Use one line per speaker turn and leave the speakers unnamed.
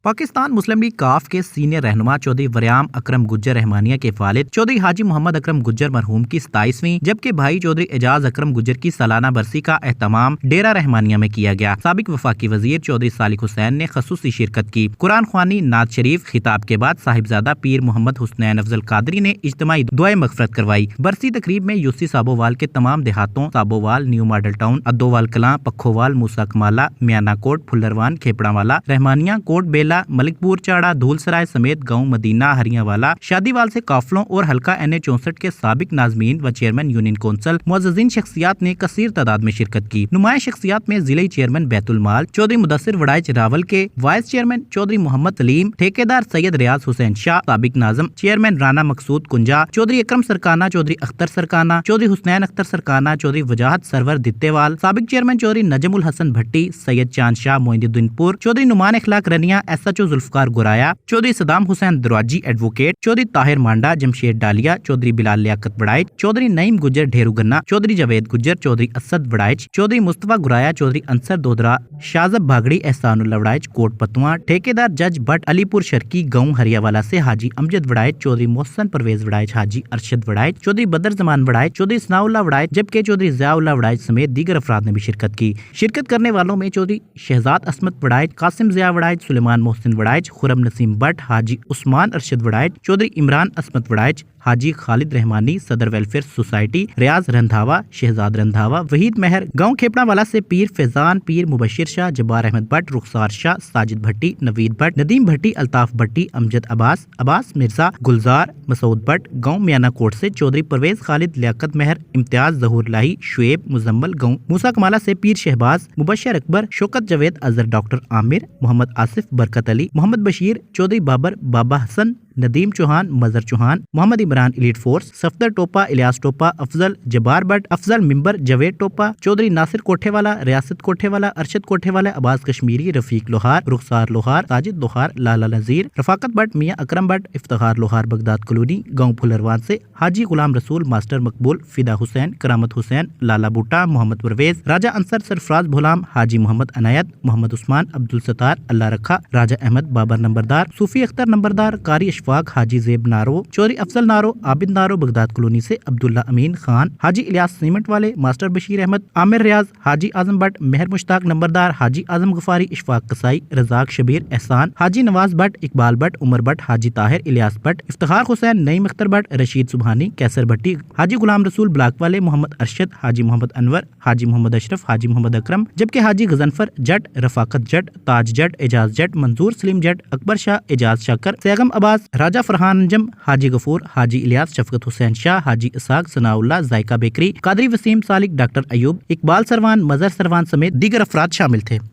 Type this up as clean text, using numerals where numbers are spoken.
پاکستان مسلم league کاف کے senior رہنما چودھری وریام اکرم گجر رحمانیہ کے والد چودھری حاجی محمد اکرم گجر مرحوم کی 27ویں جبکہ بھائی چودھری اعجاز اکرم گجر کی سالانہ برسی کا اہتمام ڈیرہ رحمانیہ میں کیا گیا۔ سابق وفاقی وزیر چودھری صالح حسین نے خصوصی شرکت کی۔ قرآن خوانی، نعت شریف، خطاب کے بعد صاحبزادہ پیر محمد حسنین افضل قادری نے اجتماعی دعائے مغفرت کروائی۔ برسی تقریب میں یوسی سابووال کے تمام دیہاتوں سابووال، نیو ماڈل ٹاؤن، ادووال کلاں، پکھووال، موسیٰ کمالہ، میانہ کوٹ، پھلروان، کھیپڑا والا، رحمانیہ، کوٹ بیلا، ملک پور چاڑا، دھول سرائے سمیت گاؤں مدینہ، ہریاں والا، شادی وال سے قافلوں اور حلقہ این64 کے سابق ناظمین و چیئرمین یونین کونسل معززین شخصیات نے کثیر تعداد میں شرکت کی۔ نمایاں شخصیات میں ضلعی چیئرمین بیت المال چودھری مدثر وڑائچ راول کے، وائس چیئرمین چودھری محمد سلیم، ٹھیکیدار سید ریاض حسین شاہ، سابق ناظم چیئرمین رانا مقصود کنجا، چودھری اکرم سرکانہ، چودھری اختر سرکانہ، چودھری حسنین اختر سرکانہ، چودھری وجاہت سرور دتےوال، سابق چیئرمین چودھری نجم الحسن بھٹی، سید چاند شاہ معین الدین پور، چودھری نعمان اخلاق رنیہ، SHO ذوالفقار گرایا، چودھری صدام حسین دراجی ایڈوکیٹ، چودھری طاہر مانڈا، جمشید ڈالیا، چودھری بلال لیاقت وڑائچ، چودھری نعیم گجر ڈھیرو گنا، چودھری جاوید گجر، چودھری اسد وڑائچ، چودھری مصطفیٰ گرایا، چودھری انصر دودرا، شازب بھاگڑی، احسان اللہ وڑائچ، کوٹ پتواں، ٹھیکیدار جج بٹ، علی پور شرکی، گاؤں ہریہ والا سے حاجی امجد وڑائچ، چودھری محسن پرویز وڑائچ، حاجی ارشد وڑائچ، چودھری بدر زمان وڑائچ، چودھری ثناء اللہ وڑائچ، جبکہ چودھری ضیاء اللہ وڑائچ سمیت دیگر افراد نے بھی شرکت کی۔ شرکت کرنے والوں میں چودھری شہزاد عصمت وڑائچ، قاسم ضیاء وڑائچ، سلیمان محسن وڑائچ، خرم نسیم بٹ، حاجی عثمان ارشد وڑائچ، چودھری عمران عصمت وڑائچ، حاجی خالد رحمانی، صدر ویلفیئر سوسائٹی، ریاض رندھاوا، شہزاد رندھاوا، وحید مہر، گاؤں کھیپڑا والا سے پیر فیضان، پیر مبشر شاہ، جبار احمد بٹ، رخسار شاہ، ساجد بھٹی، نوید بٹ، ندیم بھٹی، الطاف بھٹی، امجد عباس مرزا، گلزار، مسعود بٹ، گاؤں میانہ کوٹ سے چودھری پرویز خالد، لیاقت مہر، امتیاز، ظہور لاہی، شعیب، مزمل، گاؤں موسیٰ کمالہ سے Pir Shahbaz, Mubashir Akbar, Shaukat Javed, Azhar, doctor Aamir, Muhammad Asif, Barkat Ali, Muhammad Bashir, Chaudhry Babar, Baba Hassan, Nadeem Chauhan, Mazhar Chauhan, Muhammad Imran, elite force, Safdar Topa, Ilyas Topa, Afzal, Jabbar Butt, Afzal member, Javed Topa, Chaudhry Nasir Kothe والا، ریاست کوٹھے والا، ارشد کوٹھے والا، عباس کشمیری، رفیق لوہار، رخسار لوہار، ساجد لوہار، لالا نذیر، رفاقت بٹ، میاں اکرم but, Iftikhar Lohar, Baghdad colony, گاؤں پھلروان سے حاجی غلام رسول، ماسٹر مقبول، فدا حسین، کرامت حسین، لالا بوٹا، محمد پرویز، راجہ انصر، سرفراز بھولام، حاجی محمد عنایت، محمد عثمان، عبدالستار، اللہ رکھا، راجہ احمد، بابر نمبردار، صوفی اختر نمبردار، قاری اشفاق، حاجی زیب نارو، چودھری افضل نارو، عابد نارو، بغداد کلونی سے عبداللہ امین خان، حاجی الیاس سیمنٹ والے، master Bashir Ahmad, Amir Riyadh, Haji Azam but, مہر مشتاق نمبردار، حاجی اعظم غفاری، اشفاق قصائی، رزاق شبیر، احسان، حاجی نواز بٹ، اقبال بٹ، عمر بٹ، حاجی طاہر، الیاس بٹ، افتخار حسین، نعیم اختر بٹ، رشید سبحانی، کیسر بھٹی، حاجی غلام رسول بلاک والے، محمد ارشد، حاجی محمد انور، حاجی محمد اشرف، حاجی محمد اکرم، جبکہ حاجی غضنفر جٹ، رفاقت جٹ، تاج جٹ، اعجاز جٹ، منظور سلیم جٹ، اکبر شاہ، اعجاز شاکر، سیغم عباس، راجہ فرحان انجم، حاجی غفور، حاجی الیاس، شفقت حسین شاہ، حاجی اسحاق، ثناء اللہ، ذائقہ بیکری، قادری وسیم سالک، ڈاکٹر ایوب، اقبال سروان، مظہر سروان سمیت دیگر افراد شامل تھے۔